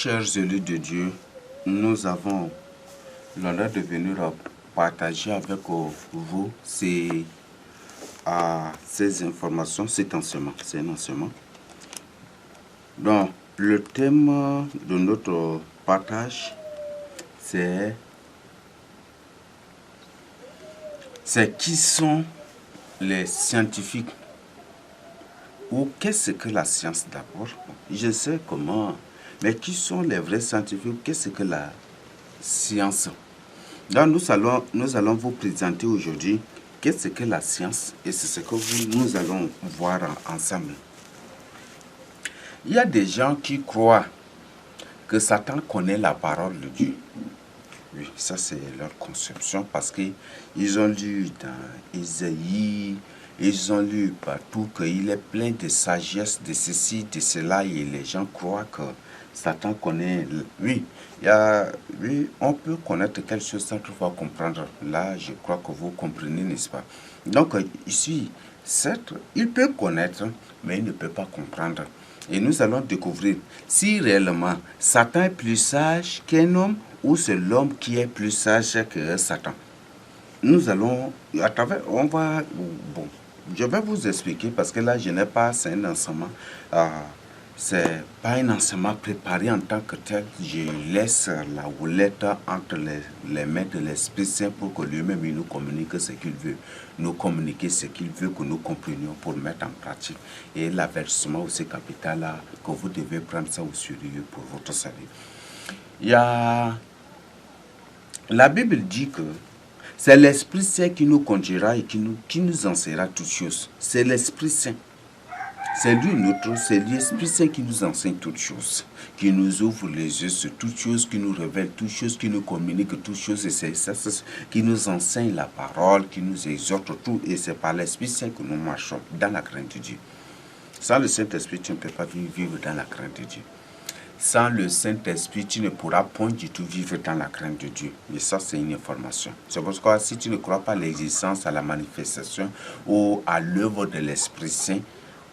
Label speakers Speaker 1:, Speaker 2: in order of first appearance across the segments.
Speaker 1: chers élus de Dieu, nous avons l'honneur de venir partager avec vous ces informations, cet enseignement. C'est un enseignement. Donc, le thème de notre partage, c'est qui sont les scientifiques ou qu'est-ce que la science d'abord. Je sais comment, mais qui sont les vrais scientifiques? Qu'est-ce que la science? Donc nous allons vous présenter aujourd'hui qu'est-ce que la science et c'est ce que nous allons voir ensemble. Il y a des gens qui croient que Satan connaît la parole de Dieu. Oui, ça c'est leur conception parce qu'ils ont lu dans Isaïe, ils ont lu partout qu'il est plein de sagesse, de ceci, de cela, et les gens croient que Satan connaît. Oui, on peut connaître quelque chose sans toutefois comprendre. Là, je crois que vous comprenez, n'est-ce pas? Donc, ici, certes, il peut connaître, mais il ne peut pas comprendre. Et nous allons découvrir si réellement Satan est plus sage qu'un homme ou c'est l'homme qui est plus sage que Satan. Nous allons, à travers, je vais vous expliquer parce que là, je n'ai pas, c'est un enseignement, c'est pas un enseignement préparé en tant que tel. Je laisse la roulette entre les mains de l'Esprit Saint pour que lui-même il nous communique ce qu'il veut, nous communiquer ce qu'il veut que nous comprenions pour mettre en pratique. Et l'avertissement aussi capital là, que vous devez prendre ça au sérieux pour votre salut. La Bible dit que c'est l'Esprit Saint qui nous conduira et qui nous enseignera toutes choses. C'est l'Esprit Saint. C'est lui c'est l'Esprit Saint qui nous enseigne toutes choses, qui nous ouvre les yeux sur toutes choses, qui nous révèle toutes choses, qui nous communique toutes choses, et c'est ça qui nous enseigne la parole, qui nous exhorte tout, et c'est par l'Esprit Saint que nous marchons dans la crainte de Dieu. Sans le Saint-Esprit, tu ne peux pas vivre dans la crainte de Dieu. Sans le Saint-Esprit, tu ne pourras point du tout vivre dans la crainte de Dieu. Et ça, c'est une information. C'est pourquoi si tu ne crois pas à l'existence, à la manifestation ou à l'œuvre de l'Esprit Saint,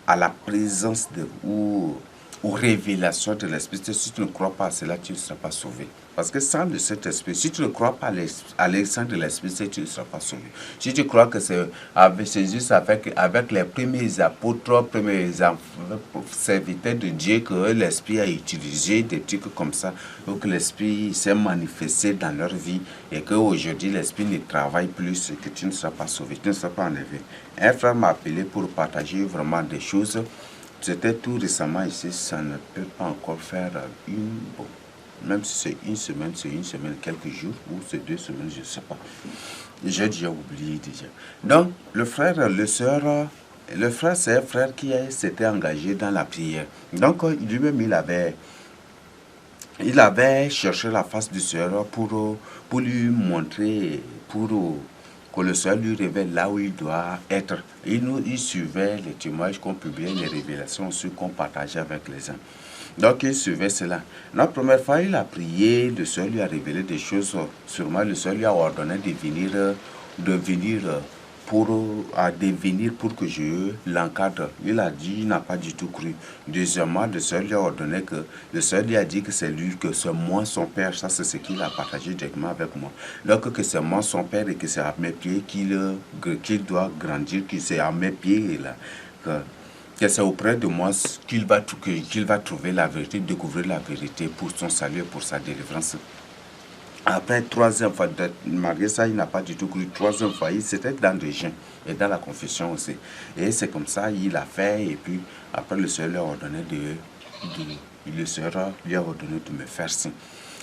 Speaker 1: à la présence ou aux révélations de l'Esprit Saint, si tu ne crois pas à cela, tu ne seras pas sauvé. Parce que sans le Saint-Esprit, si tu ne crois pas à l'existence de l'Esprit Saint, tu ne seras pas sauvé. Si tu crois que c'est juste avec les premiers apôtres, premiers serviteurs de Dieu que l'Esprit a utilisé des trucs comme ça, ou que l'Esprit s'est manifesté dans leur vie, et qu'aujourd'hui l'Esprit ne travaille plus, et que tu ne seras pas sauvé, tu ne seras pas enlevé. Un frère m'a appelé pour partager vraiment des choses. C'était tout récemment ici, ça ne peut pas encore faire même si c'est une semaine, quelques jours, ou c'est 2 semaines, je ne sais pas. J'ai déjà oublié déjà. Donc, le frère, c'est un frère qui s'était engagé dans la prière. Donc, lui-même, il avait cherché la face du Seigneur pour lui montrer, pour que le Seigneur lui révèle là où il doit être. Il suivait les témoignages qu'on publiait, les révélations aussi qu'on partageait avec les uns. Donc il suivait cela. La première fois, il a prié, le Seigneur lui a révélé des choses. Sûrement, le Seigneur lui a ordonné de venir pour que je l'encadre. Il a dit, il n'a pas du tout cru. Deuxièmement, le Seigneur lui a ordonné le Seigneur lui a dit que c'est lui, que c'est moi son père. Ça, c'est ce qu'il a partagé directement avec moi. Donc, que c'est moi son père et que c'est à mes pieds qu'il doit grandir, que c'est à mes pieds là, que c'est auprès de moi qu'il va trouver la vérité, découvrir la vérité pour son salut et pour sa délivrance. Après, troisième fois, malgré ça, il n'a pas du tout cru. Troisième fois, c'était dans le jeûne et dans la confession aussi. Et c'est comme ça, il a fait. Et puis, après, le Seigneur lui a ordonné de me faire signe.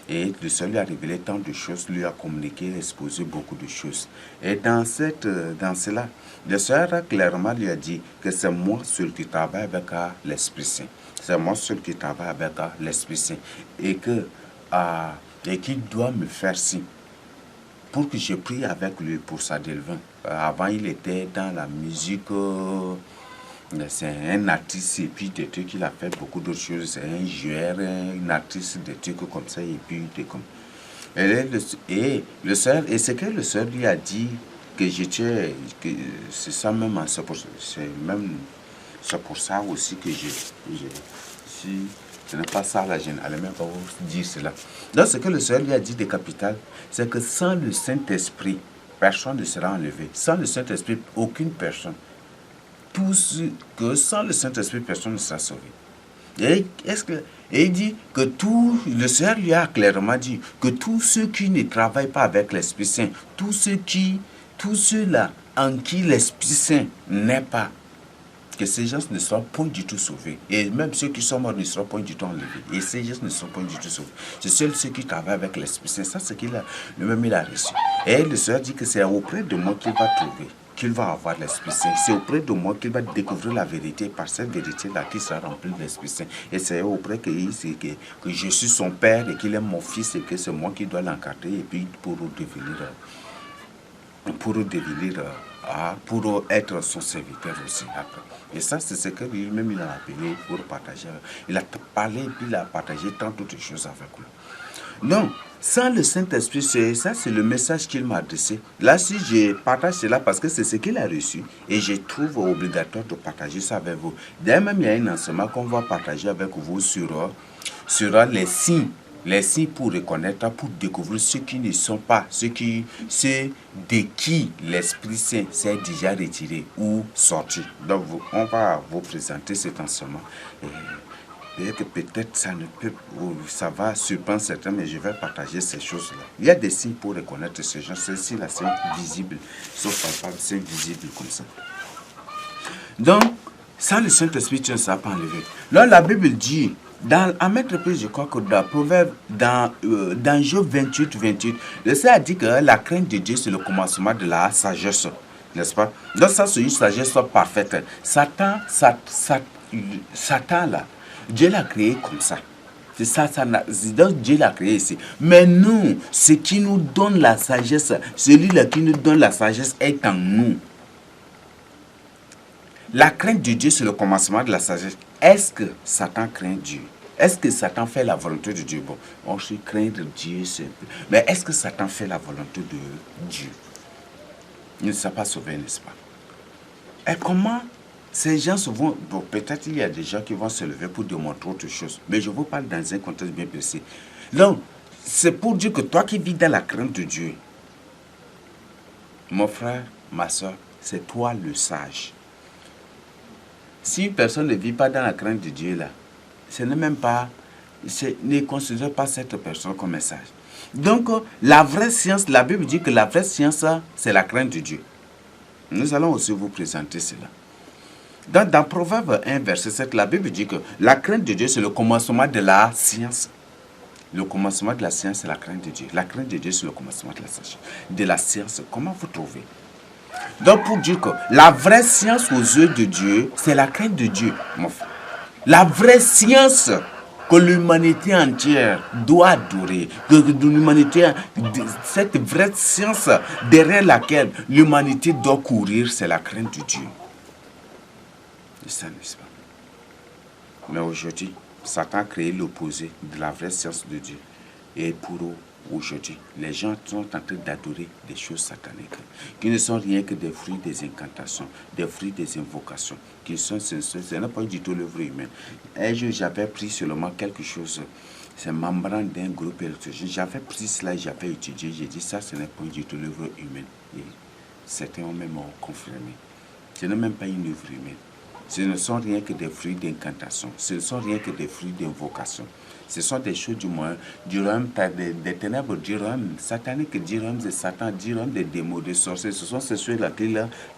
Speaker 1: Et le Seigneur lui a révélé tant de choses, lui a communiqué, exposé beaucoup de choses. Et dans cela, le Seigneur clairement lui a dit que c'est moi seul qui travaille avec l'Esprit Saint. C'est moi seul qui travaille avec l'Esprit Saint. Et qu'il doit me faire signe pour que je prie avec lui pour sa délivrance. Avant, il était dans la musique, c'est un artiste et puis des trucs, il a fait beaucoup d'autres choses. C'est un joueur, un artiste, des trucs comme ça et puis des comme. Et ce que le Seigneur lui a dit que c'est ça même, c'est pour ça aussi que Ce n'est pas ça, là, je n'allais même pas vous dire cela. Donc, ce que le Seigneur lui a dit des capitales, c'est que sans le Saint-Esprit, personne ne sera enlevé. Sans le Saint-Esprit, aucune personne. Sans le Saint-Esprit, personne ne sera sauvé. Et il dit que le Seigneur lui a clairement dit que tous ceux qui ne travaillent pas avec l'Esprit Saint, tous ceux-là en qui l'Esprit Saint n'est pas, que ces gens ne seront point du tout sauvés. Et même ceux qui sont morts ne seront point du tout enlevés. Et ces gens ne seront point du tout sauvés. C'est seuls ceux qui travaillent avec l'Esprit Saint. Ça, c'est qu'il a, lui-même il a reçu. Et le Seigneur dit que c'est auprès de moi qu'il va trouver, qu'il va avoir l'Esprit Saint. C'est auprès de moi qu'il va découvrir la vérité. Par cette vérité-là, qu'il sera rempli de l'Esprit Saint. Et c'est auprès que je suis son Père et qu'il est mon Fils et que c'est moi qui dois l'encadrer et puis pour être son serviteur aussi après. Et ça, c'est ce que lui-même il a appelé pour partager. Il a parlé et puis il a partagé tant d'autres choses avec nous. Donc, sans le Saint-Esprit, c'est le message qu'il m'a adressé. Là, si je partage cela parce que c'est ce qu'il a reçu et je trouve obligatoire de partager ça avec vous. D'ailleurs, même il y a un enseignement qu'on va partager avec vous sur les signes. Les signes pour reconnaître, pour découvrir ceux qui ne sont pas, ceux de qui l'Esprit Saint s'est déjà retiré ou sorti. Donc, on va vous présenter cet enseignement. Et peut-être ça va surprendre certains, mais je vais partager ces choses-là. Il y a des signes pour reconnaître ces gens. Celles-ci-là, c'est visible, sauf palpable, c'est visible comme ça. Donc, sans le Saint-Esprit, tu ne seras pas enlevé. Là, la Bible dit, à maintes reprises, je crois que dans Proverbe, dans Job 28, le Seigneur a dit que la crainte de Dieu, c'est le commencement de la sagesse. N'est-ce pas? Donc, ça, c'est une sagesse parfaite. Satan, là, Dieu l'a créé comme ça. C'est ça, donc Dieu l'a créé ici. Mais nous, ce qui nous donne la sagesse, celui-là qui nous donne la sagesse est en nous. La crainte de Dieu, c'est le commencement de la sagesse. Est-ce que Satan craint Dieu? Est-ce que Satan fait la volonté de Dieu? Bon, on se craindre Dieu, c'est un peu. Mais est-ce que Satan fait la volonté de Dieu? Il ne s'est pas sauvé, n'est-ce pas? Et comment ces gens se vont... Bon, peut-être il y a des gens qui vont se lever pour démontrer autre chose. Mais je vous parle dans un contexte bien précis. Donc, c'est pour dire que toi qui vis dans la crainte de Dieu, mon frère, ma soeur, c'est toi le sage. Si une personne ne vit pas dans la crainte de Dieu, là, ce n'est même pas, ne considère pas cette personne comme un sage. Donc, la vraie science, la Bible dit que la vraie science, c'est la crainte de Dieu. Nous allons aussi vous présenter cela. Dans Proverbe 1, verset 7, la Bible dit que la crainte de Dieu, c'est le commencement de la science. Le commencement de la science, c'est la crainte de Dieu. La crainte de Dieu, c'est le commencement de la science. Comment vous trouvez? Donc, pour dire que la vraie science aux yeux de Dieu, c'est la crainte de Dieu, mon frère. La vraie science que l'humanité entière doit adorer, que l'humanité, cette vraie science derrière laquelle l'humanité doit courir, c'est la crainte de Dieu. C'est ça, n'est-ce pas? Mais aujourd'hui, Satan a créé l'opposé de la vraie science de Dieu. Et pour aujourd'hui, les gens sont en train d'adorer des choses sataniques, qui ne sont rien que des fruits des incantations, des fruits des invocations, qui sont, ce n'est pas du tout l'œuvre humaine. Un jour, j'avais pris seulement quelque chose, c'est membrane d'un groupe électrogène. J'avais pris cela, j'avais étudié, j'ai dit ça, ce n'est pas du tout l'œuvre humaine. Et certains ont même confirmé. Ce n'est même pas une œuvre humaine. Ce ne sont rien que des fruits d'incantation. Ce ne sont rien que des fruits d'invocation. Ce sont des choses du moins, du royaume des ténèbres, du royaume satanique, du royaume de Satan, du royaume des démons, des sorciers. Ce sont ces choses-là qui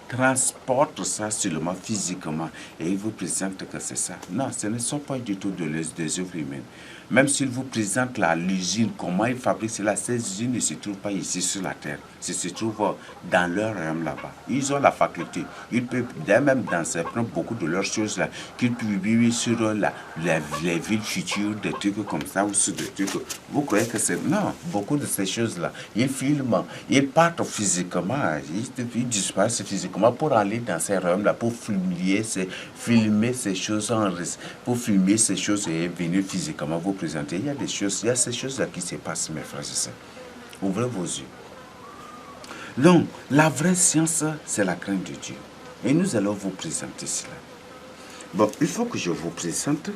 Speaker 1: transportent ça seulement physiquement. Et ils vous présentent que c'est ça. Non, ce ne sont pas du tout des œuvres humaines. Même s'ils vous présentent l'usine, comment ils fabriquent cela, ces usines ne se trouvent pas ici sur la terre. Elles se trouvent dans leur royaume là-bas. Ils ont la faculté. Ils peuvent, même dans certains, beaucoup de leurs choses là, qu'ils publient sur les villes futures, des trucs comme ça, ou sur des trucs. Vous croyez que c'est... Non, beaucoup de ces choses-là, ils filment, ils partent physiquement, ils disparaissent physiquement pour aller dans ces royaumes-là, pour filmer ces choses, pour filmer ces choses et venir physiquement vous présenter. Il y a des choses, il y a ces choses-là qui se passent, mes frères et sœurs. Ouvrez vos yeux. Donc, la vraie science, c'est la crainte de Dieu. Et nous allons vous présenter cela. Bon, il faut que je vous présente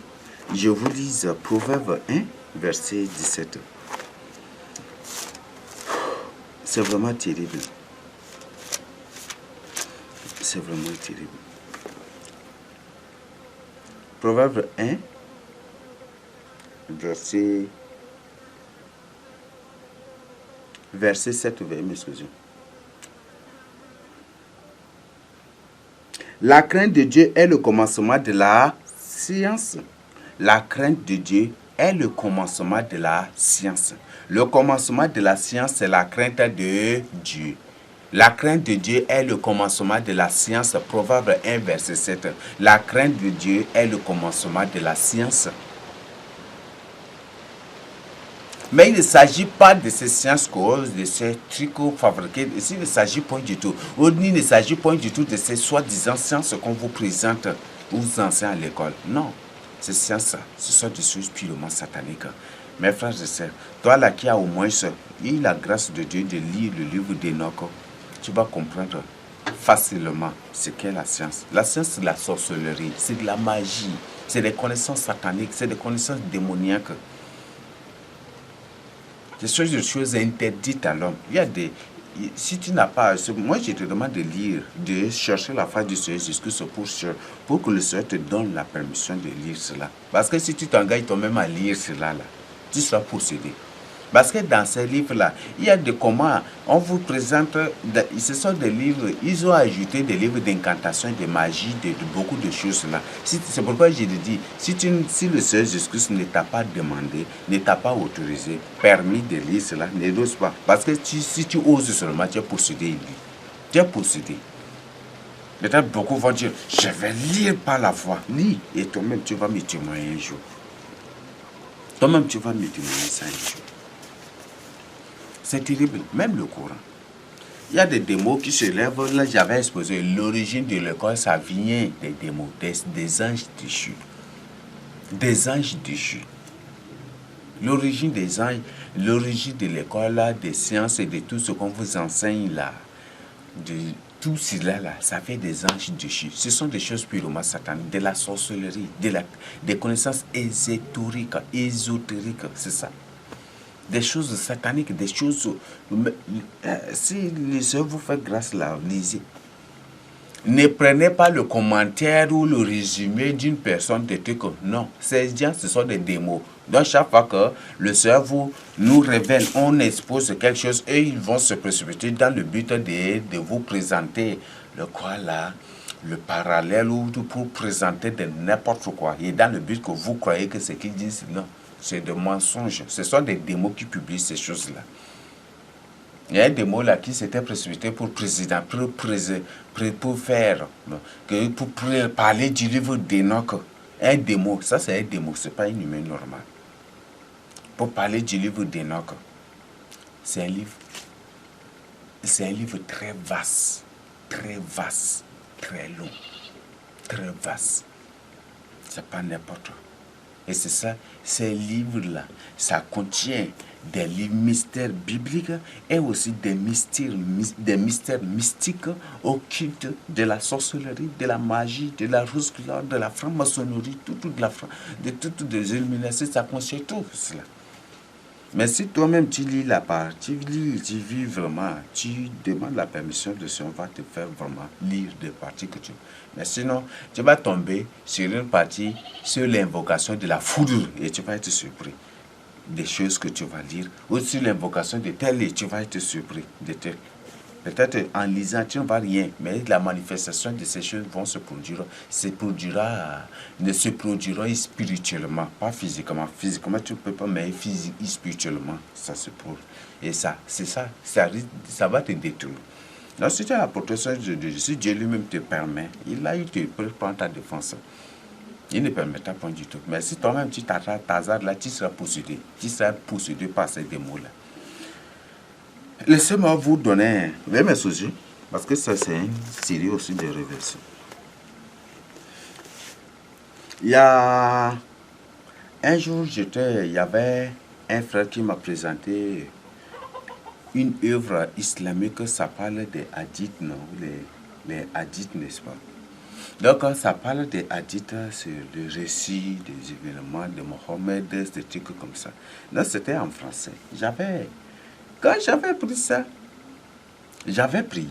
Speaker 1: Je vous lis Proverbe 1, verset 17. C'est vraiment terrible. C'est vraiment terrible. Proverbe 1, verset 7, excusez. La crainte de Dieu est le commencement de la science. La crainte de Dieu est le commencement de la science. Le commencement de la science, c'est la crainte de Dieu. La crainte de Dieu est le commencement de la science. Proverbe 1, verset 7. La crainte de Dieu est le commencement de la science. Mais il ne s'agit pas de ces sciences causes, de ces trucs fabriqués. Ici, il ne s'agit pas du tout. Il ne s'agit pas du tout de ces soi-disant sciences qu'on vous présente ou vous enseigne à l'école. Non. Ces sciences, ce sont des choses purement sataniques. Mes frères et sœurs, toi là qui as au moins eu la grâce de Dieu de lire le livre d'Enoch, tu vas comprendre facilement ce qu'est la science. La science, c'est de la sorcellerie, c'est de la magie, c'est des connaissances sataniques, c'est des connaissances démoniaques. Ce sont des choses interdites à l'homme. Il y a des... Si tu n'as pas... Moi, je te demande de lire, de chercher la face du Seigneur Jésus pour que le Seigneur te donne la permission de lire cela. Parce que si tu t'engages toi-même à lire cela, là, tu seras possédé. Parce que dans ces livres-là, il y a des comment on vous présente, ce sont des livres, ils ont ajouté des livres d'incantation, de magie, de beaucoup de choses là. C'est pourquoi je te dis, si le Seigneur Jésus-Christ ne t'a pas demandé, ne t'a pas autorisé, permis de lire cela, ne l'ose pas. Parce que si tu oses seulement, tu es possédé. Tu es possédé. Peut-être beaucoup vont dire, je vais lire par la foi. Lis, et toi-même tu vas me témoigner un jour. Toi-même tu vas me témoigner ça un jour. C'est terrible, même le Coran. Il y a des démons qui se lèvent. Là, j'avais exposé l'origine de l'école, ça vient des démons, des anges déchus. Des anges déchus. L'origine des anges, l'origine de l'école, des sciences et de tout ce qu'on vous enseigne là, de tout cela là, ça fait des anges déchus. Ce sont des choses purement sataniques, de la sorcellerie, des connaissances ésotériques, c'est ça. Des choses sataniques, des choses... Si le Seigneur vous fait grâce là, lisez. Ne prenez pas le commentaire ou le résumé d'une personne de trucs. Non, ces gens, ce sont des démos. Donc chaque fois que le Seigneur nous révèle, on expose quelque chose et ils vont se précipiter dans le but de vous présenter le quoi là, le parallèle ou pour présenter de n'importe quoi. Et dans le but que vous croyez que ce qu'ils disent, non. C'est des mensonges. Ce sont des démos qui publient ces choses-là. Il y a un démon là qui s'était précipité pour président, pour faire, pour parler du livre d'Enoch. Un démon, ça c'est un démon, c'est pas un humain normal. Pour parler du livre d'Enoch, c'est un livre très vaste, très long, très vaste. C'est pas n'importe quoi. Et c'est ça, ces livres-là, ça contient des mystères bibliques et aussi des mystères mystiques, occultes, de la sorcellerie, de la magie, de la rose-couleur, de la franc-maçonnerie, de toutes les illuminations, ça contient tout cela. Mais si toi-même tu lis la part, tu vis vraiment, tu demandes la permission de ce qu'on va te faire vraiment lire des parties que tu veux. Mais sinon, tu vas tomber sur une partie, sur l'invocation de la foudre et tu vas être surpris des choses que tu vas lire. Ou sur l'invocation de tel et tu vas être surpris de tel. Peut-être en lisant, tu ne vas rien, mais la manifestation de ces choses vont se produire. Ne se produira spirituellement, pas physiquement. Physiquement, tu ne peux pas, mais spirituellement, ça se produit. Et ça, c'est ça, ça va te détruire. Donc, si tu as la protection de Dieu, si Dieu lui-même te permet, il peut prendre ta défense. Il ne permettra pas du tout. Mais si toi-même tu t'attrapes là, tu seras possédé. Tu seras possédé par ces démons-là. Laissez-moi vous donner, veuillez m'excuser, parce que ça c'est une série aussi de réversions. Il y a un jour, il y avait un frère qui m'a présenté une œuvre islamique, ça parle des hadiths, non, les hadiths, n'est-ce pas? Donc, ça parle des hadiths sur le récit des événements de Mohammed, des trucs comme ça. Non, c'était en français. Quand j'avais pris ça, j'avais prié.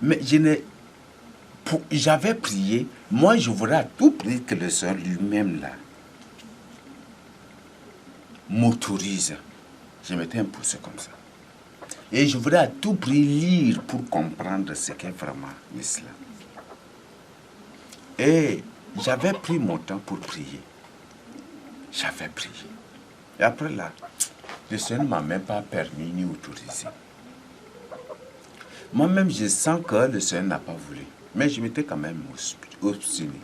Speaker 1: Mais j'avais prié. Moi, je voudrais à tout prix que le Seigneur lui-même, là, m'autorise. Je m'étais imposé comme ça. Et je voudrais à tout prix lire pour comprendre ce qu'est vraiment l'islam. Et j'avais pris mon temps pour prier. J'avais prié. Et après là, le Seigneur ne m'a même pas permis ni autorisé. Moi-même, je sens que le Seigneur n'a pas voulu. Mais je m'étais quand même obstiné.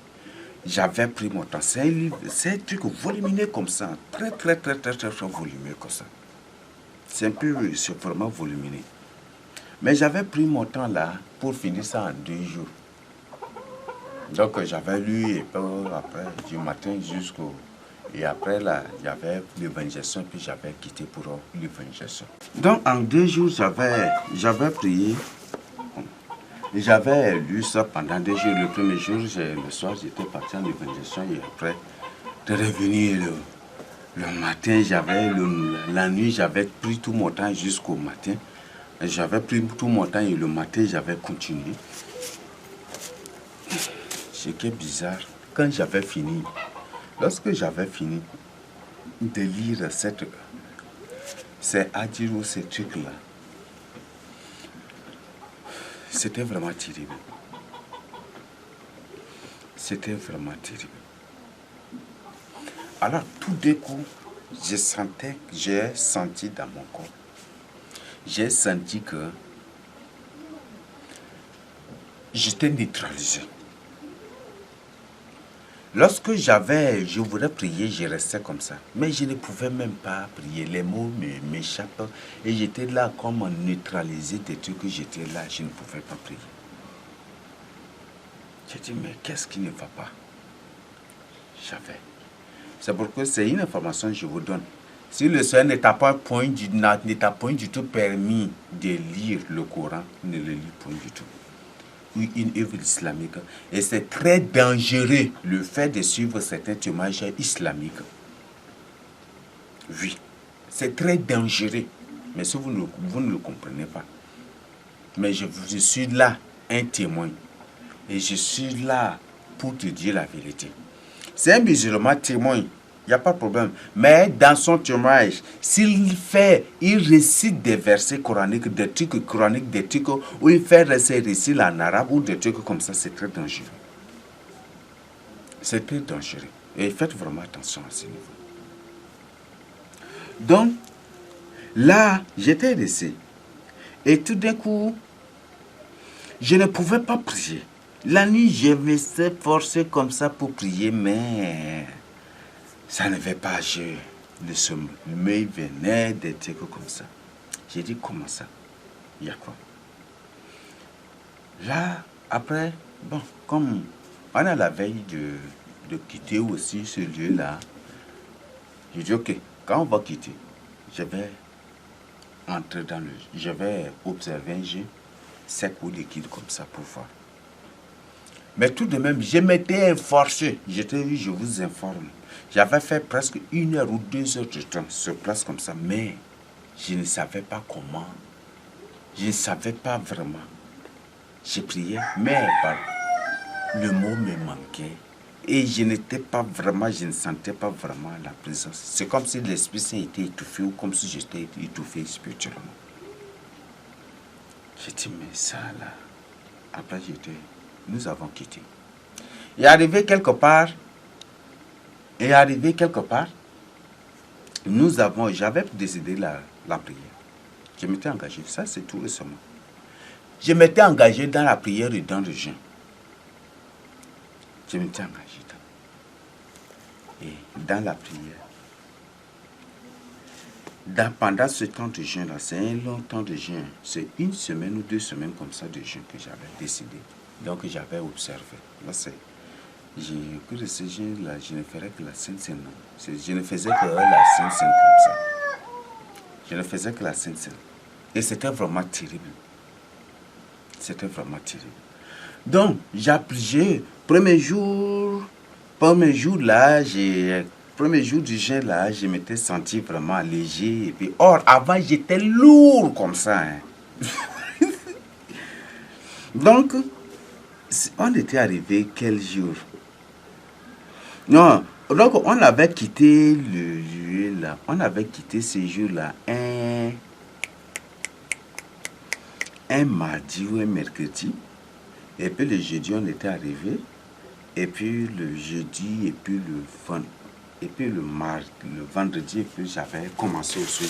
Speaker 1: J'avais pris mon temps. C'est un livre, c'est un truc volumineux comme ça. Très, très, très, très, très, très volumineux comme ça. C'est vraiment volumineux. Mais j'avais pris mon temps là pour finir ça en 2 jours. Donc j'avais lu et puis après, du matin jusqu'au... Et après là, il y avait l'évangélisation, puis j'avais quitté pour l'évangélisation. Donc en 2 jours, j'avais prié. Et j'avais lu ça pendant 2 jours. Le premier jour, le soir, j'étais parti en évangélisation et après, de revenir le matin, la nuit, j'avais pris tout mon temps jusqu'au matin. J'avais pris tout mon temps et le matin, j'avais continué. Ce qui est bizarre, quand j'avais fini, lorsque j'avais fini de lire ces hadiths ou ces trucs-là, c'était vraiment terrible. C'était vraiment terrible. Alors, tout d'un coup, j'ai senti dans mon corps, j'ai senti que j'étais neutralisé. Lorsque je voulais prier, je restais comme ça. Mais je ne pouvais même pas prier. Les mots m'échappent. Et j'étais là comme neutralisé des trucs que j'étais là. Je ne pouvais pas prier. J'ai dit, mais qu'est-ce qui ne va pas? C'est pourquoi c'est une information que je vous donne. Si le Seigneur ne t'a pas point du tout permis de lire le Coran, ne le lis point du tout. Ou une œuvre islamique. Et c'est très dangereux le fait de suivre certains témoignages islamiques. Oui, c'est très dangereux. Mais si vous ne le comprenez pas. Mais je suis là, un témoin. Et je suis là pour te dire la vérité. C'est un musulman témoin, il n'y a pas de problème. Mais dans son témoignage, il récite des versets coraniques, des trucs coraniques, des trucs où il fait ses récits en arabe ou des trucs comme ça, c'est très dangereux. C'est très dangereux. Et faites vraiment attention à ce niveau. Donc, là, j'étais resté. Et tout d'un coup, je ne pouvais pas prier. La nuit, je me suis forcé comme ça pour prier, mais ça ne va pas. Le sommeil venait, des trucs comme ça. J'ai dit, comment ça? Il y a quoi? Là, après, bon, comme on est à la veille de quitter aussi ce lieu-là, j'ai dit, ok, quand on va quitter, je vais entrer je vais observer un jeu sec ou liquide comme ça pour voir. Mais tout de même, je m'étais forcé. Je vous informe. J'avais fait presque 1 heure ou 2 heures de temps sur place comme ça, mais je ne savais pas comment. Je ne savais pas vraiment. J'ai prié, mais le mot me manquait. Et je ne sentais pas vraiment la présence. C'est comme si l'Esprit Saint était étouffé ou comme si j'étais étouffé spirituellement. J'ai dit, mais ça là. Après, nous avons quitté. Et arrivé quelque part, j'avais décidé la prière. Je m'étais engagé, ça c'est tout récemment. Je m'étais engagé dans la prière et dans le jeûne. Je m'étais engagé dans la prière. Pendant ce temps de jeûne-là, c'est un long temps de jeûne. C'est 1 semaine ou 2 semaines comme ça de jeûne que j'avais décidé. Donc j'avais observé. Là, j'ai pris ce jeûne-là, je ne ferais que la Sainte Seine. Je ne faisais que la Sainte Seine comme ça. Je ne faisais que la Sainte Seine. Et c'était vraiment terrible. C'était vraiment terrible. Donc, premier jour là, premier jour du jeûne là, je m'étais senti vraiment léger. Et puis, or, avant, j'étais lourd comme ça. Hein. Donc, on était arrivé quel jour? Non, donc on avait quitté le lieu là. On avait quitté ce jour-là un mardi ou un mercredi. Et puis le jeudi, on était arrivé. Et puis le jeudi, et puis le vendredi, et puis j'avais commencé aussi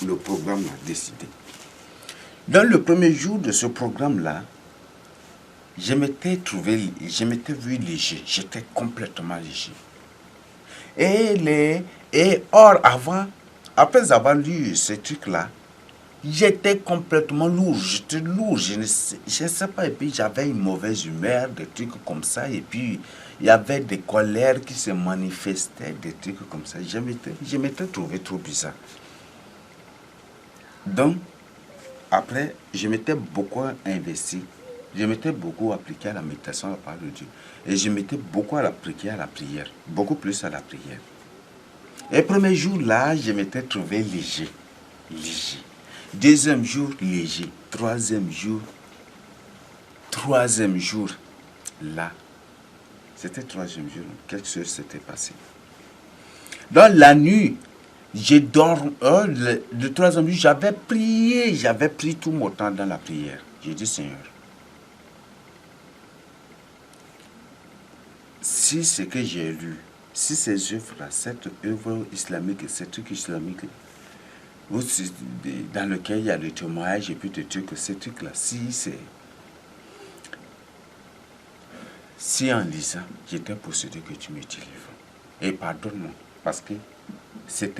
Speaker 1: le programme là, décidé. Dans le premier jour de ce programme-là, je m'étais vu léger. J'étais complètement léger. Et or, après avoir lu ce truc-là, j'étais complètement lourd. J'étais lourd, je ne sais pas. Et puis j'avais une mauvaise humeur, des trucs comme ça. Et puis il y avait des colères qui se manifestaient, des trucs comme ça. Je m'étais trouvé trop bizarre. Donc, après, je m'étais beaucoup investi. Je m'étais beaucoup appliqué à la méditation, à la parole de Dieu. Et je m'étais beaucoup appliqué à la prière. Beaucoup plus à la prière. Et premier jour là, je m'étais trouvé léger. Léger. Deuxième jour, léger. Troisième jour, là. C'était troisième jour. Quelque chose s'était passé. Dans la nuit, j'ai dormi. Le troisième jour, j'avais prié. J'avais pris tout mon temps dans la prière. J'ai dit, Seigneur, si ce que j'ai lu, si ces œuvres-là, cette œuvre islamique, ce truc islamique, dans lequel il y a le témoignage et puis des trucs, ces trucs-là, si en lisant, j'étais possédé que tu me délivres. Et pardonne-moi, parce que c'est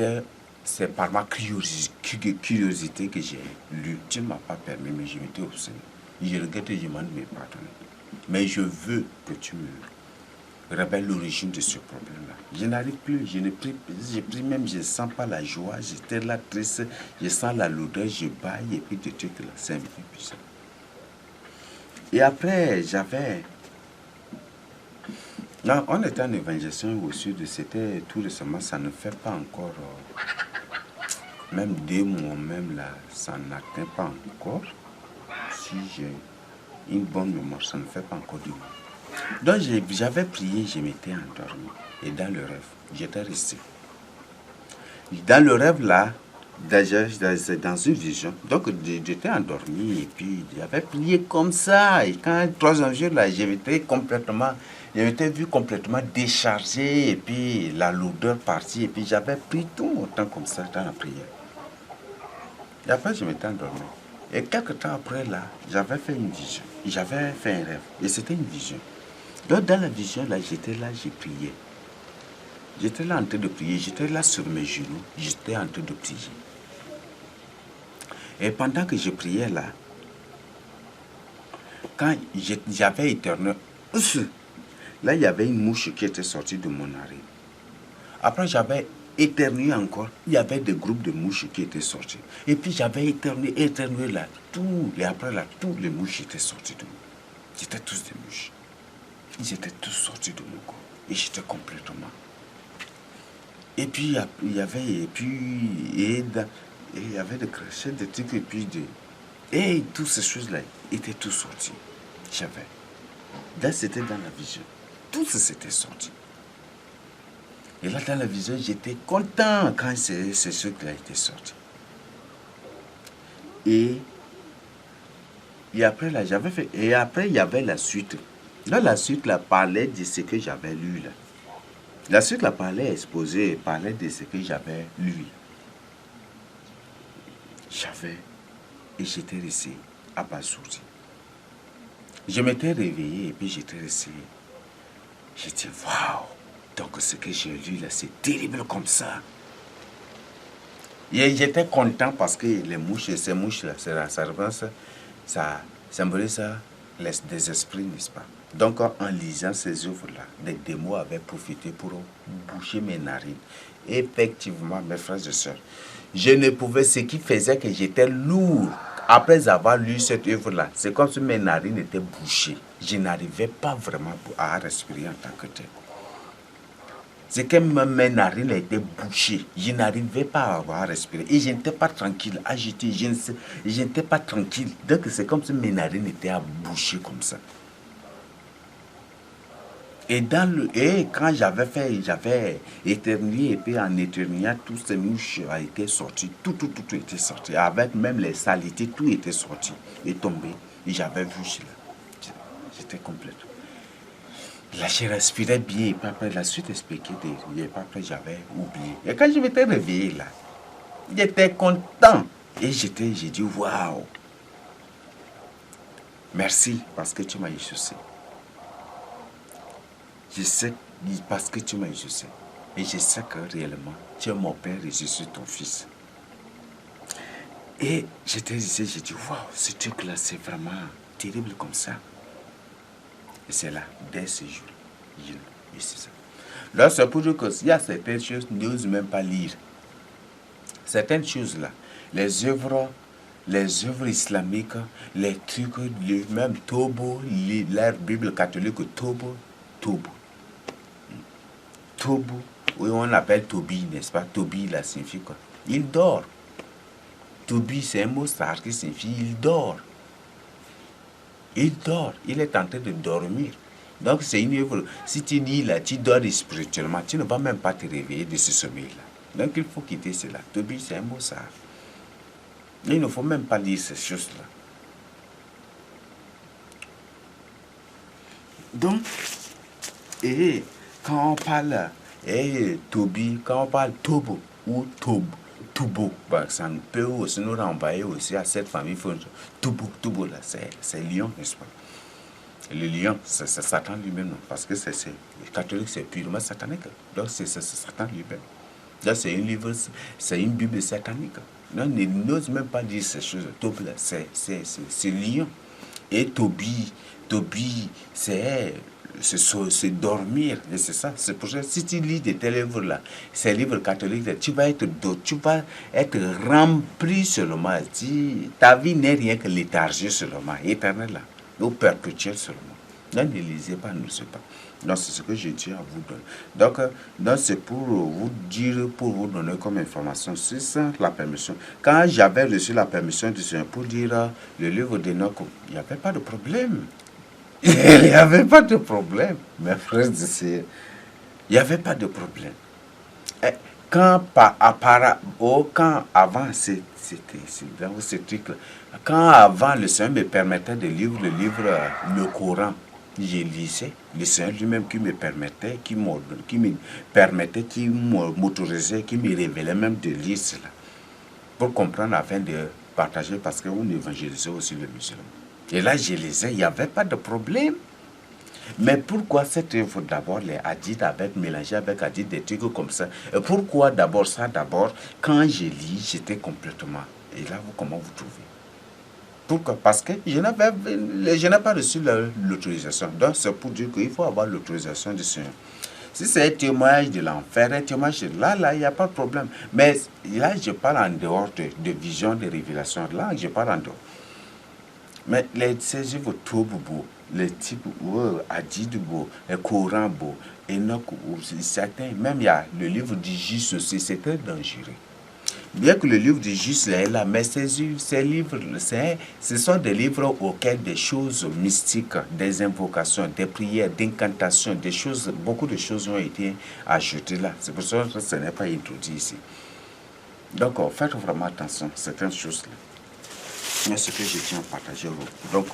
Speaker 1: par ma curiosité que j'ai lu. Tu ne m'as pas permis, mais je m'étais obstiné. Je regrette et je demande de me pardonner. Mais je veux que tu me révèles l'origine de ce problème-là. Je n'arrive plus, j'ai pris même, je ne sens pas la joie, j'étais là triste, je sens la lourdeur, je baille et puis des trucs là, c'est un peu bizarre. Et après, non, on était en évangélisation au sud, c'était tout récemment, ça ne fait pas encore, même 2 mois, même là, ça n'atteint pas encore. Si j'ai une bonne mémoire, ça ne fait pas encore 2 mois. Donc j'avais prié, je m'étais endormi. Et dans le rêve, j'étais resté. Dans le rêve là, dans une vision, donc j'étais endormi et puis j'avais prié comme ça. Et quand le troisième jour là, je m'étais vu complètement déchargé et puis la lourdeur partie et puis j'avais pris tout mon temps comme ça dans la prière. Et après je m'étais endormi. Et quelques temps après là, j'avais fait une vision. J'avais fait un rêve et c'était une vision. Donc dans la vision là, j'étais là, j'ai prié. J'étais là en train de prier, j'étais là sur mes genoux, j'étais en train de prier. Et pendant que je priais là, quand j'avais éternué, là il y avait une mouche qui était sortie de mon narine. Après j'avais éternué encore, il y avait des groupes de mouches qui étaient sortis. Et puis j'avais éternué là, et après là, tous les mouches étaient sortis de moi. C'était tous des mouches. Ils étaient tous sortis de mon corps. Et j'étais complètement. Et puis il y avait des crachets, des trucs, et toutes ces choses-là étaient tout sorties. Là, c'était dans la vision. Tout ça s'était sorti. Et là, dans la vision, j'étais content quand ces trucs-là étaient sortis. Et après, là, j'avais fait. Et après, il y avait la suite. Là, la suite, là, parlait de ce que j'avais lu, là. La suite, là, parlait de ce que j'avais lu. Et j'étais resté abasourdi. Je m'étais réveillé et puis j'étais resté. J'ai dit, waouh! Donc ce que j'ai lu là, c'est terrible comme ça. Et j'étais content parce que ces mouches là, ça symbolise des esprits, n'est-ce pas? Donc en lisant ces œuvres-là, les démons avaient profité pour boucher mes narines. Effectivement, mes frères et sœurs, je ne pouvais, ce qui faisait que j'étais lourd après avoir lu cette œuvre-là, c'est comme si mes narines étaient bouchées. Je n'arrivais pas vraiment à respirer en tant que tel. C'est que mes narines étaient bouchées. Je n'arrivais pas à respirer. Et je n'étais pas tranquille, agité. Je n'étais pas tranquille. Donc c'est comme si mes narines étaient bouchées comme ça. Et quand j'avais éternué, et puis en éternuant, toutes ces mouches a été sorties, tout était sorti, avec même les saletés, tout était sorti et tombé. Et j'avais vu cela. J'étais complètement. Là, je respirais bien, et puis après, la suite expliquée, et puis après, j'avais oublié. Et quand je m'étais réveillé là, j'étais content. Et j'ai dit, waouh, merci parce que tu m'as exaucé. Je sais, parce que tu m'as exaucé. Et je sais que réellement, tu es mon Père et je suis ton Fils. Et j'étais ici, j'ai dit, waouh, ce truc-là, c'est vraiment terrible comme ça. Et c'est là, dès ce jour, et c'est ça. Là, c'est pour dire qu'il y a certaines choses, n'ose même pas lire. Certaines choses-là, les œuvres islamiques, les trucs, même Tobo, leur Bible catholique, Tobo. Tobu, oui, on l'appelle Tobi, n'est-ce pas? Tobi, là, signifie quoi? Il dort. Tobi, c'est un mot star qui signifie il dort. Il dort. Il est en train de dormir. Donc, c'est une œuvre. Si tu dis là, tu dors spirituellement, tu ne vas même pas te réveiller de ce sommeil-là. Donc, il faut quitter cela. Tobi, c'est un mot star. Il ne faut même pas lire ces choses-là. Donc, et quand on parle Tobi, quand on parle Tobo ou Tubo, bah, ça peut aussi nous renvoyer aussi à cette famille. Tubo là, c'est lion, n'est-ce pas? Le lion, c'est Satan lui-même, parce que les catholiques, c'est purement satanique. Donc c'est Satan lui-même. Là, c'est un livre, c'est une Bible satanique. Non, il n'ose même pas dire ces choses. Tobi là, c'est lion. Et Tobi, c'est dormir, et c'est ça. C'est pour ça, si tu lis de tels livres-là, ces livres catholiques, tu vas être rempli seulement. Ta vie n'est rien que léthargie seulement, éternel là, ou perpétuel seulement. Donc ne lisez pas, ne sais pas. Donc c'est ce que je tiens à vous donner. Donc c'est pour vous dire, pour vous donner comme information, c'est ça la permission. Quand j'avais reçu la permission du Seigneur pour dire le livre d'Enoch, il n'y avait pas de problème. Il n'y avait pas de problème, mes frères et sœurs. Il n'y avait pas de problème. Et quand avant, c'était dans ce truc-là, quand avant le Seigneur me permettait de lire le Coran, je lisais, le Seigneur lui-même qui me permettait, qui m'autorisait, qui me révélait même de lire cela, pour comprendre afin de partager, parce qu'on évangélisait aussi les musulmans. Et là, je lisais, il n'y avait pas de problème. Mais pourquoi cette œuvre d'abord, les hadiths mélangés avec hadiths, des trucs comme ça? Et pourquoi d'abord ça? D'abord, quand je lis, j'étais complètement. Et là, comment vous trouvez? Pourquoi? Parce que je n'ai pas reçu l'autorisation. Donc, c'est pour dire qu'il faut avoir l'autorisation du Seigneur. Si c'est un témoignage de l'enfer, un témoignage de là, il n'y a pas de problème. Mais là, je parle en dehors de vision, de révélation. Là, je parle en dehors. Mais ces œuvres Tobo, les types Hadith, le Coran, Enoch, certains, même il y a le livre du juste aussi, c'est très dangereux. Bien que le livre du juste est là, mais ces livres, ce sont des livres auxquels des choses mystiques, des invocations, des prières, d'incantations, beaucoup de choses ont été ajoutées là. C'est pour ça que ce n'est pas introduit ici. Donc, faites vraiment attention à certaines choses-là. Mais ce que je tiens à partager, donc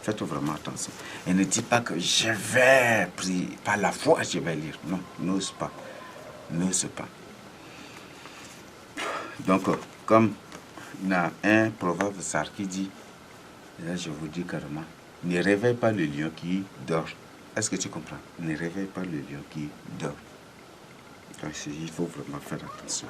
Speaker 1: faites vraiment attention. Et ne dites pas que je vais prier, par la foi je vais lire. Non, n'ose pas. N'ose pas. Donc, comme il y a un proverbe qui dit, et là je vous dis carrément, ne réveille pas le lion qui dort. Est-ce que tu comprends? Ne réveille pas le lion qui dort. Donc, il faut vraiment faire attention.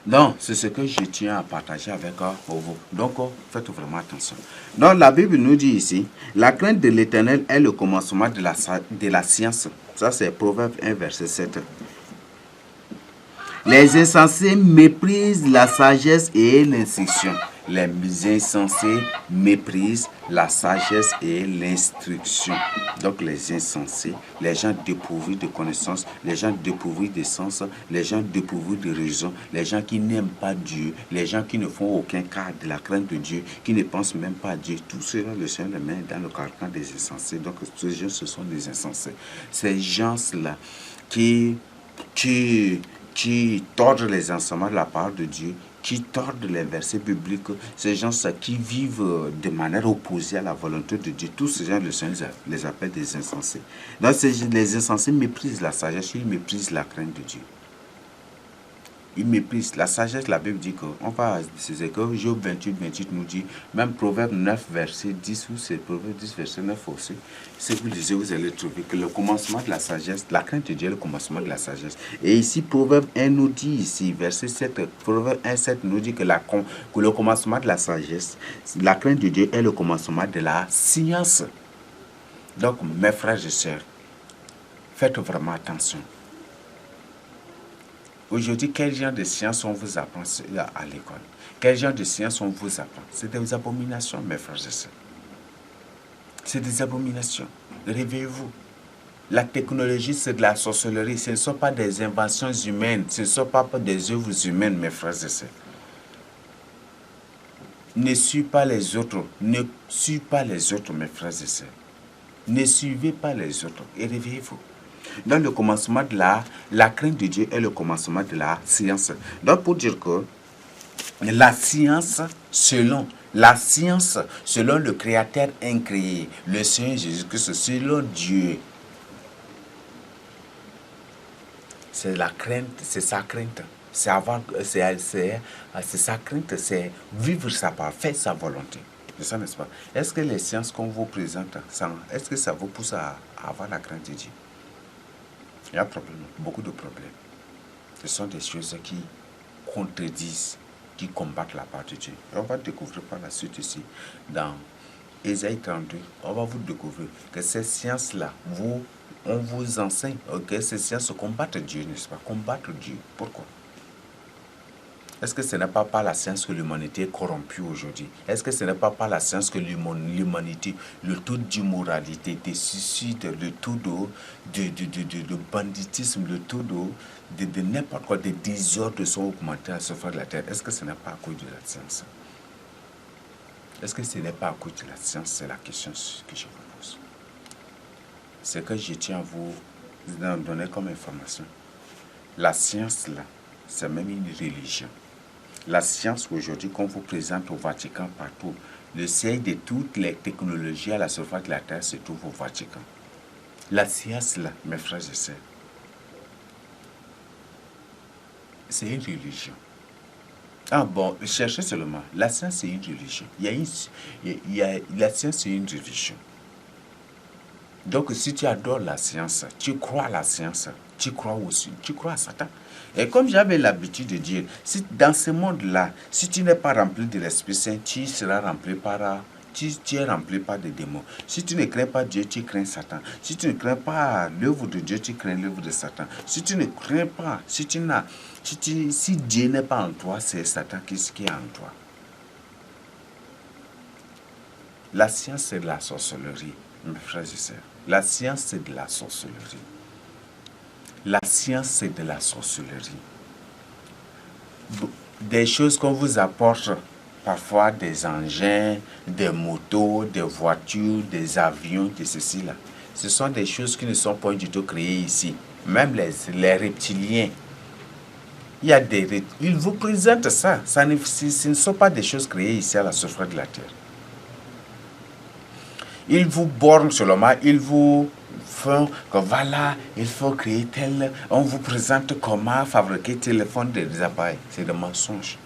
Speaker 1: Donc, c'est ce que je tiens à partager avec vous. Donc, faites vraiment attention. Donc, la Bible nous dit ici, la crainte de l'Éternel est le commencement de la science. Ça, c'est Proverbe 1, verset 7. Les insensés méprisent la sagesse et l'instruction. Les insensés méprisent la sagesse et l'instruction. Donc les insensés, les gens dépourvus de connaissances, les gens dépourvus de sens, les gens dépourvus de raison, les gens qui n'aiment pas Dieu, les gens qui ne font aucun cas de la crainte de Dieu, qui ne pensent même pas à Dieu, tout cela, le Seigneur les met dans le carcan des insensés. Donc ces gens, ce sont des insensés. Ces gens-là qui tordent les enseignements de la parole de Dieu, qui tordent les versets bibliques, ces gens qui vivent de manière opposée à la volonté de Dieu, tous ces gens, le Seigneur les appelle des insensés. Donc les insensés méprisent la sagesse, ils méprisent la crainte de Dieu. Ils méprisent la sagesse. La Bible dit c'est que Job 28 nous dit, même Proverbe 9, verset 10, ou c'est Proverbe 10, verset 9 aussi, si vous lisez, vous allez trouver que le commencement de la sagesse, la crainte de Dieu est le commencement de la sagesse. Et ici, Proverbe 1 nous dit, ici, verset 7, Proverbe 1, 7 nous dit que le commencement de la sagesse, la crainte de Dieu est le commencement de la science. Donc, mes frères et sœurs, faites vraiment attention. Aujourd'hui, quel genre de sciences on vous apprend à l'école? Quel genre de sciences on vous apprend? C'est des abominations, mes frères et sœurs. C'est des abominations. Réveillez-vous. La technologie, c'est de la sorcellerie. Ce ne sont pas des inventions humaines. Ce ne sont pas des œuvres humaines, mes frères et sœurs. Ne suivez pas les autres. Ne suivez pas les autres, mes frères et sœurs. Ne suivez pas les autres et réveillez-vous. Dans le commencement de la crainte de Dieu est le commencement de la science. Donc pour dire que la science, selon le Créateur incréé, le Seigneur Jésus-Christ, selon Dieu, c'est la crainte, c'est sa crainte. C'est sa crainte, c'est vivre sa part, faire sa volonté. C'est ça, n'est-ce pas? Est-ce que les sciences qu'on vous présente, est-ce que ça vous pousse à avoir la crainte de Dieu? Il y a problème, beaucoup de problèmes. Ce sont des choses qui contredisent, qui combattent la part de Dieu. Et on va découvrir par la suite ici, dans Ésaïe 32, on va vous découvrir que ces sciences-là, on vous enseigne que ces sciences combattent Dieu, n'est-ce pas? Combattre Dieu. Pourquoi? Est-ce que ce n'est pas par la science que l'humanité est corrompue aujourd'hui? Est-ce que ce n'est pas par la science que l'humanité, le taux d'immoralité, de suicide, le taux de banditisme, le taux de n'importe quoi, des désordres sont augmentés à ce faire de la terre? Est-ce que ce n'est pas à cause de la science? Est-ce que ce n'est pas à cause de la science? C'est la question que je vous pose. Ce que je tiens à vous donner comme information. La science, là, c'est même une religion. La science aujourd'hui qu'on vous présente au Vatican partout, le siège de toutes les technologies à la surface de la Terre se trouve au Vatican. La science, là, mes frères et sœurs, c'est une religion. Ah bon, cherchez seulement. La science, c'est une religion. La science, c'est une religion. Donc, si tu adores la science, tu crois à la science, tu crois aussi, tu crois à Satan. Et comme j'avais l'habitude de dire, si dans ce monde-là, si tu n'es pas rempli de l'Esprit Saint, tu seras rempli tu es rempli par des démons. Si tu ne crains pas Dieu, tu crains Satan. Si tu ne crains pas l'œuvre de Dieu, tu crains l'œuvre de Satan. Si tu ne crains pas, si Dieu n'est pas en toi, c'est Satan qui est en toi. La science, c'est de la sorcellerie, mes frères et sœurs. La science, c'est de la sorcellerie. La science, c'est de la sorcellerie. Des choses qu'on vous apporte, parfois des engins, des motos, des voitures, des avions, de ceci là. Ce sont des choses qui ne sont pas du tout créées ici. Même les reptiliens. Ils vous présentent ça. Ce ne sont pas des choses créées ici à la surface de la Terre. Ils vous bornent seulement, ils vous font que voilà, il faut créer tel, on vous présente comment fabriquer téléphone des appareils. C'est des mensonges.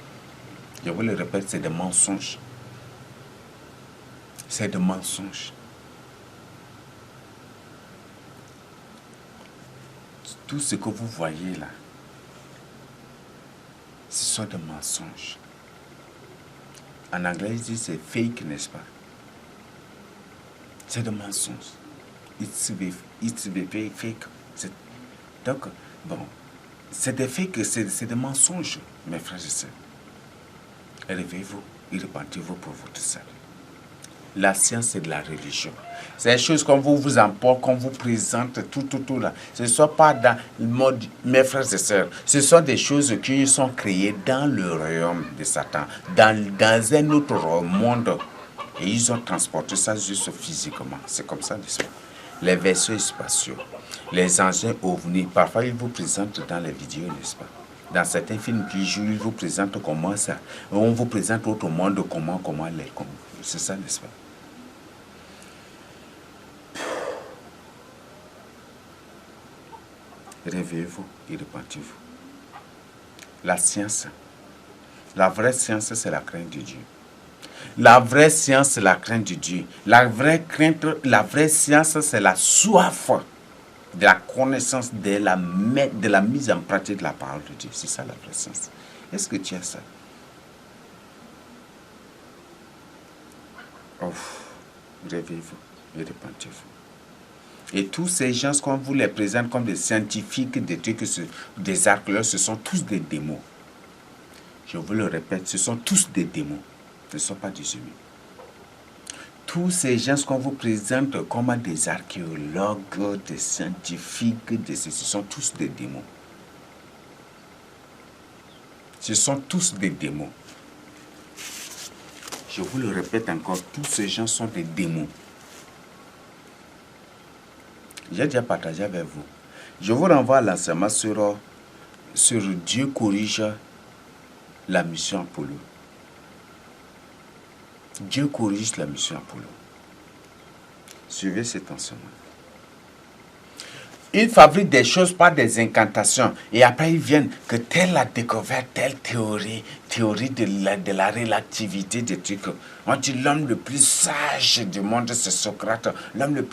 Speaker 1: Je vous le répète, c'est des mensonges. C'est des mensonges. Tout ce que vous voyez là, ce sont des mensonges. En anglais, ils disent c'est fake, n'est-ce pas? C'est des mensonges. It's fake. Donc, bon, C'est des faits que c'est des mensonges, mes frères et sœurs. Réveillez-vous et repentez-vous pour votre salut. La science, c'est de la religion. C'est des choses qu'on vous emporte, qu'on vous présente, tout là. Ce ne sont pas dans le mode, mes frères et sœurs, ce sont des choses qui sont créées dans le royaume de Satan, dans un autre monde. Et ils ont transporté ça juste physiquement. C'est comme ça, n'est-ce pas? Les vaisseaux spatiaux, les engins ovnis, parfois ils vous présentent dans les vidéos, n'est-ce pas? Dans certains films qui jouent, ils vous présentent comment ça. On vous présente autre monde, comment c'est ça, n'est-ce pas? Réveillez-vous et repentez-vous. La science, la vraie science, c'est la crainte de Dieu. La vraie science, c'est la crainte de Dieu. La vraie science, c'est la soif de la connaissance, de la mise en pratique de la parole de Dieu. C'est ça la vraie science. Est-ce que tu as ça? Oh, réveillez-vous et repentez-vous. Et tous ces gens, qu'on vous les présente comme des scientifiques, des trucs, des archéologues, ce sont tous des démons. Je vous le répète, ce sont tous des démons. Ce ne sont pas des humains. Tous ces gens qu'on vous présente comme des archéologues, des scientifiques, ce sont tous des démons. Ce sont tous des démons. Je vous le répète encore, tous ces gens sont des démons. J'ai déjà partagé avec vous. Je vous renvoie à l'enseignement sur Dieu corrige la mission Apollo. Dieu corrige la mission Apollo. Suivez cet enseignement. Ils fabriquent des choses par des incantations. Et après, ils viennent que telle a découvert telle théorie de la relativité des trucs. On dit l'homme le plus sage du monde, c'est Socrate. L'homme le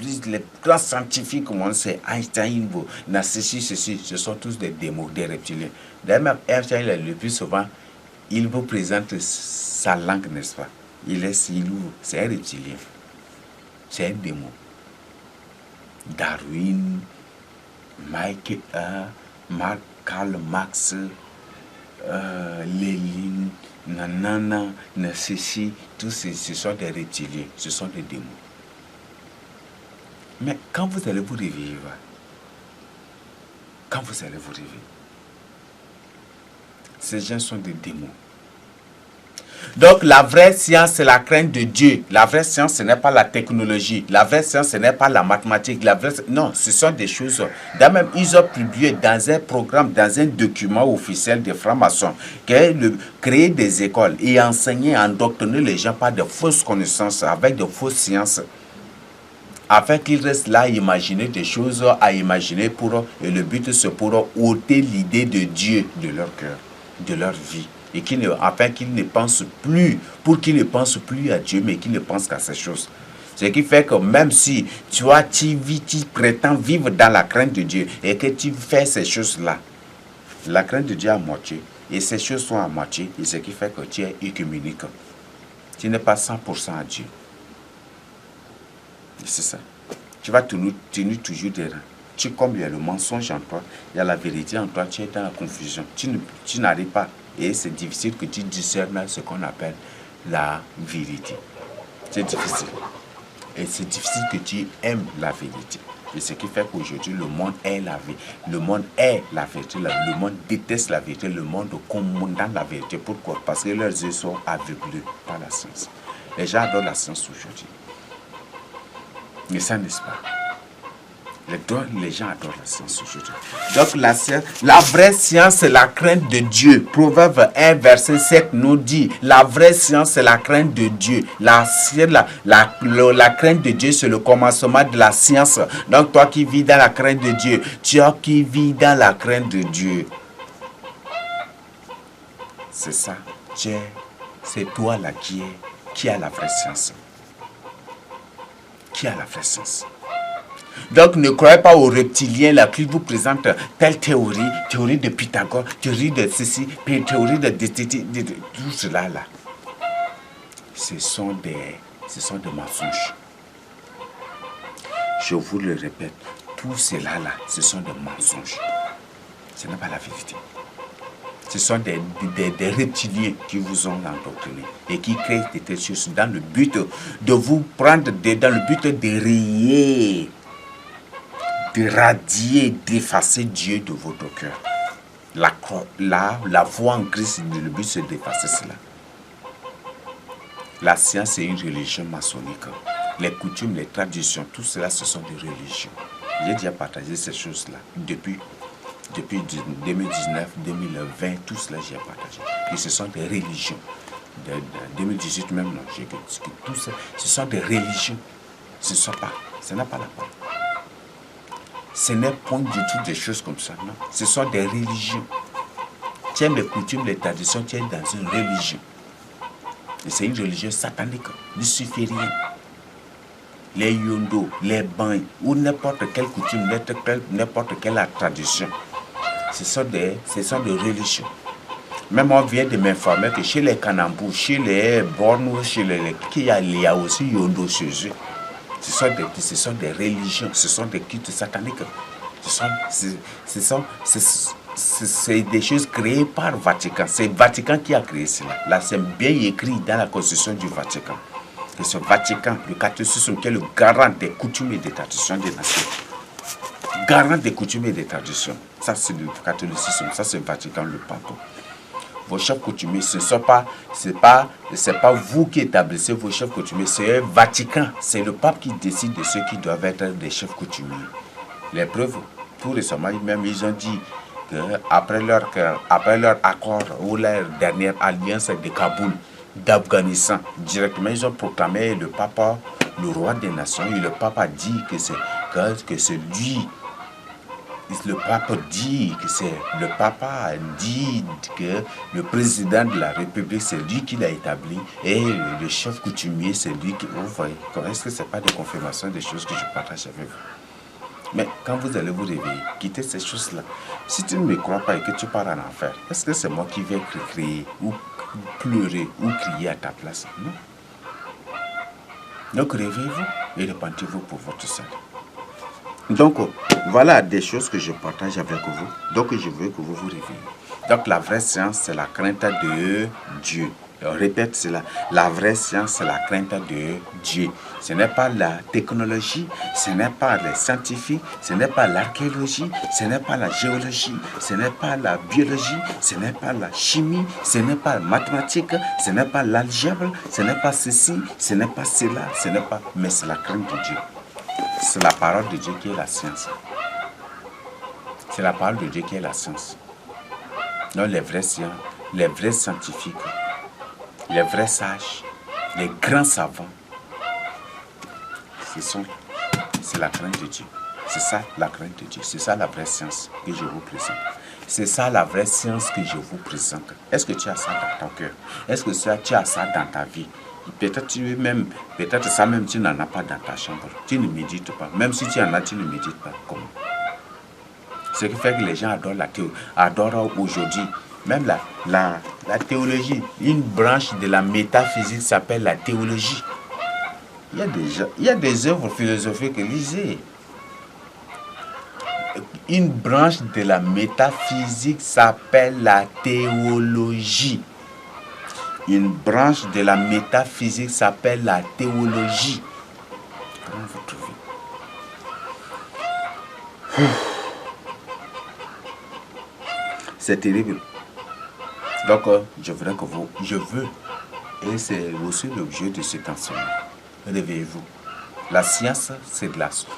Speaker 1: grand scientifique au monde, c'est Einstein. Ceci. Ce sont tous des démons, des reptiliens. D'ailleurs, même Einstein, le plus souvent, il vous présente sa langue, n'est-ce pas? C'est un reptilien. C'est un démon. Darwin, Karl Marx, Lénine, ceci, tous ce sont des reptiliens, ce sont des démons. Mais quand vous allez vous réveiller, ces gens sont des démons. Donc la vraie science, c'est la crainte de Dieu. La vraie science, ce n'est pas la technologie. La vraie science, ce n'est pas la mathématique. Non, ce sont des choses. D'ailleurs, même, ils ont publié dans un programme, dans un document officiel des francs-maçons, créer des écoles et enseigner, endoctriner les gens par de fausses connaissances, avec de fausses sciences, afin qu'ils restent là à imaginer des choses, et le but, c'est pour ôter l'idée de Dieu de leur cœur, de leur vie. Et afin qu'ils ne pensent plus, pour qu'ils ne pensent plus à Dieu, mais qu'ils ne pensent qu'à ces choses. Ce qui fait que même si tu prétends vivre dans la crainte de Dieu et que tu fais ces choses-là, la crainte de Dieu à moitié, et ces choses sont à moitié, et ce qui fait que tu es œcuménique. Tu n'es pas 100% à Dieu. C'est ça. Tu vas tenir toujours des rangs. Comme il y a le mensonge en toi, il y a la vérité en toi, tu es dans la confusion. Tu n'arrives pas. Et c'est difficile que tu discernes ce qu'on appelle la vérité. C'est difficile. Et c'est difficile que tu aimes la vérité. Et ce qui fait qu'aujourd'hui, le monde est la vérité. Le monde est la vérité. Le monde déteste la vérité. Le monde condamne la vérité. Pourquoi? Parce que leurs yeux sont aveuglés par la science. Les gens adorent la science aujourd'hui. Mais ça, n'est-ce pas? Les gens adorent la science aujourd'hui. Donc la vraie science, c'est la crainte de Dieu. Proverbe 1, verset 7 nous dit, la vraie science, c'est la crainte de Dieu. La crainte de Dieu, c'est le commencement de la science. Donc toi qui vis dans la crainte de Dieu, qui vis dans la crainte de Dieu, c'est ça. C'est toi là qui a la vraie science. Qui a la vraie science. Donc ne croyez pas aux reptiliens là qui vous présentent telle théorie de Pythagore, théorie de ceci, théorie de tout cela là. Ce sont des mensonges. Je vous le répète, tout cela là, ce sont des mensonges. Ce n'est pas la vérité. Ce sont des reptiliens qui vous ont endoctriné et qui créent des telles choses dans le but de vous prendre, dans le but de rayer, de radier, d'effacer Dieu de votre cœur. La foi en Christ, le but c'est d'effacer cela. La science est une religion maçonnique. Les coutumes, les traditions, tout cela, ce sont des religions. J'ai déjà partagé ces choses-là depuis 2019, 2020, tout cela j'ai partagé. Et ce sont des religions. De 2018 même, non, j'ai dit que tout ça, ce sont des religions. Ce n'est pas la parole. Ce n'est point du tout des choses comme ça, non. Ce sont des religions. Tu aimes les coutumes, les traditions, tu es dans une religion. Et c'est une religion satanique, luciférienne. Les yondo, les bains, ou n'importe quelle coutume, n'importe quelle tradition. Ce sont des religions. Même on vient de m'informer que chez les Kanambou, chez les Borno, il y a aussi yondo chez eux. Ce sont des religions, ce sont des cultes sataniques. C'est des choses créées par le Vatican. C'est le Vatican qui a créé cela. Là, c'est bien écrit dans la constitution du Vatican. Que ce Vatican, le catholicisme, qui est le garant des coutumes et des traditions des nations. Garant des coutumes et des traditions. Ça, c'est le catholicisme. Ça, c'est le Vatican, le pape. Vos chefs coutumiers, c'est pas vous qui établissez vos chefs coutumiers, c'est le Vatican. C'est le pape qui décide de ceux qui doivent être des chefs coutumiers. Les preuves, tout récemment, même ils ont dit qu'après leur accord ou leur dernière alliance de Kaboul, d'Afghanistan, directement ils ont proclamé le pape, le roi des nations, et le pape a dit que c'est lui. Le pape dit que le président de la République, c'est lui qui l'a établi, et le chef coutumier, c'est lui qui... Vous voyez, est-ce que ce n'est pas des confirmations des choses que je partage avec vous? Mais quand vous allez vous réveiller, quittez ces choses-là. Si tu ne me crois pas et que tu pars en enfer, est-ce que c'est moi qui vais crier ou pleurer ou crier à ta place? Non. Donc réveillez-vous et repentez-vous pour votre salut. Donc, voilà des choses que je partage avec vous. Donc, je veux que vous vous réveillez. Donc, la vraie science, c'est la crainte de Dieu. On répète cela. La vraie science, c'est la crainte de Dieu. Ce n'est pas la technologie, ce n'est pas les scientifiques, ce n'est pas l'archéologie, ce n'est pas la géologie, ce n'est pas la biologie, ce n'est pas la chimie, ce n'est pas la mathématique, ce n'est pas l'algèbre, ce n'est pas ceci, ce n'est pas cela, mais c'est la crainte de Dieu. C'est la parole de Dieu qui est la science. C'est la parole de Dieu qui est la science. Non, les vrais scientifiques, les vrais sages, les grands savants, c'est la crainte de Dieu. C'est ça la crainte de Dieu. C'est ça la vraie science que je vous présente. C'est ça la vraie science que je vous présente. Est-ce que tu as ça dans ton cœur? Est-ce que tu as ça dans ta vie? Peut-être ça même tu n'en as pas dans ta chambre. Tu ne médites pas. Même si tu en as, tu ne médites pas. Comment? Ce qui fait que les gens adorent aujourd'hui. Même la théologie. Une branche de la métaphysique s'appelle la théologie. Il y a des œuvres philosophiques, lisez. Une branche de la métaphysique s'appelle la théologie. Une branche de la métaphysique s'appelle la théologie. Comment vous trouvez? C'est terrible. Donc, je veux, et c'est aussi l'objet de cet enseignement. Réveillez-vous. La science,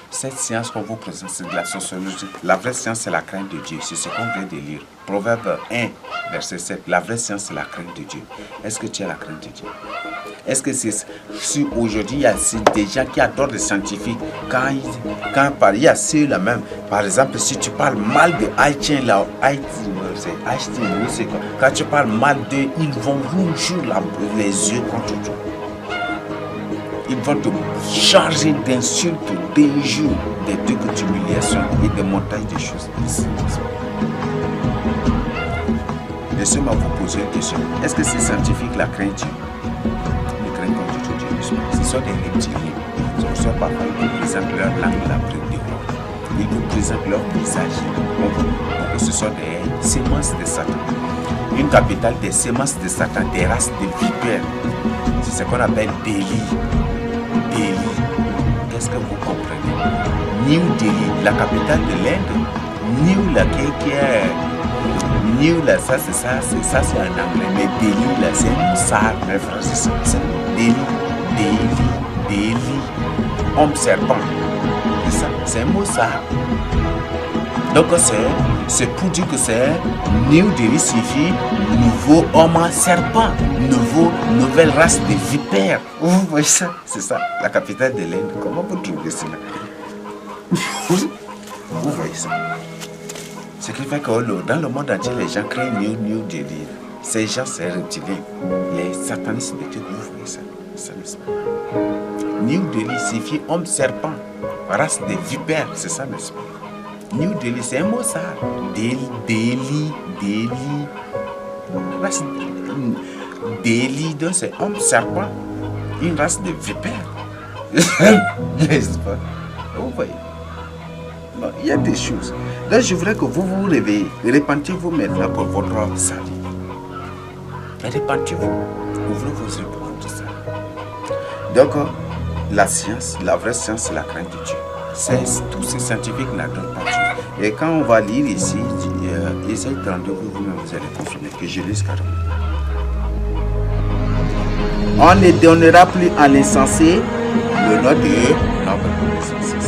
Speaker 1: cette science qu'on vous présente, c'est de la sociologie. La vraie science, c'est la crainte de Dieu. C'est ce qu'on vient de lire. Proverbe 1, verset 7. La vraie science, c'est la crainte de Dieu. Est-ce que tu as la crainte de Dieu? Est-ce que si aujourd'hui, il y a des gens qui adorent les scientifiques, quand il y a ceux-là même, par exemple, si tu parles mal de Einstein, quand tu parles mal d'eux, ils vont rougir les yeux contre toi. Ils vont te charger d'insultes, d'injures, des trucs d'humiliation et de montages de choses. Laissez-moi vous poser une question. Est-ce que ces scientifiques la craignent Dieu? Ils craignent pas du tout Dieu. Ce sont des reptiliens. Ce ne sont pas ils présentent leur langue la plus de Ils vous présentent leur visage pour que ce soit des sémences de Satan. Une capitale des sémences de Satan, des races de vipères. C'est ce qu'on appelle Delhi. Delhi. Qu'est-ce que vous comprenez? New Delhi, la capitale de l'Inde. New, là, qui est... New, là, ça c'est en anglais. Mais Delhi, là, c'est un sar, mes frères, c'est ça. Delhi, Delhi, Delhi. Homme serpent. C'est ça, c'est un mot sar. Donc c'est pour dire que c'est New Delhi signifie nouveau homme serpent, nouvelle race de vipères. Vous voyez ça? C'est ça, la capitale de l'Inde. Comment vous trouvez cela? Vous voyez ça? Ce qui fait que dans le monde entier, les gens créent New Delhi. Ces gens, c'est reptiliens. Les satanistes de Dieu, vous voyez ça? Ça n'est pas. New Delhi signifie homme serpent, race de vipères, c'est ça, n'est-ce pas? New Delhi, c'est un mot ça. Delhi. Delhi, donc c'est homme serpent, une race de vipères. N'est-ce pas? Vous voyez? Non, il y a des choses. Là, je voudrais que vous vous réveillez. Repentez-vous maintenant pour votre salut. Repentez-vous. Ouvrez vos yeux pour votre salut. Donc, la science, la vraie science, c'est la crainte de Dieu. Tous ces scientifiques n'adorent pas Dieu. Et quand on va lire ici, essayez de prendre vous-même, vous allez confirmer que je lis carrément. On ne donnera plus à l'insensé le nom de notre connaissance.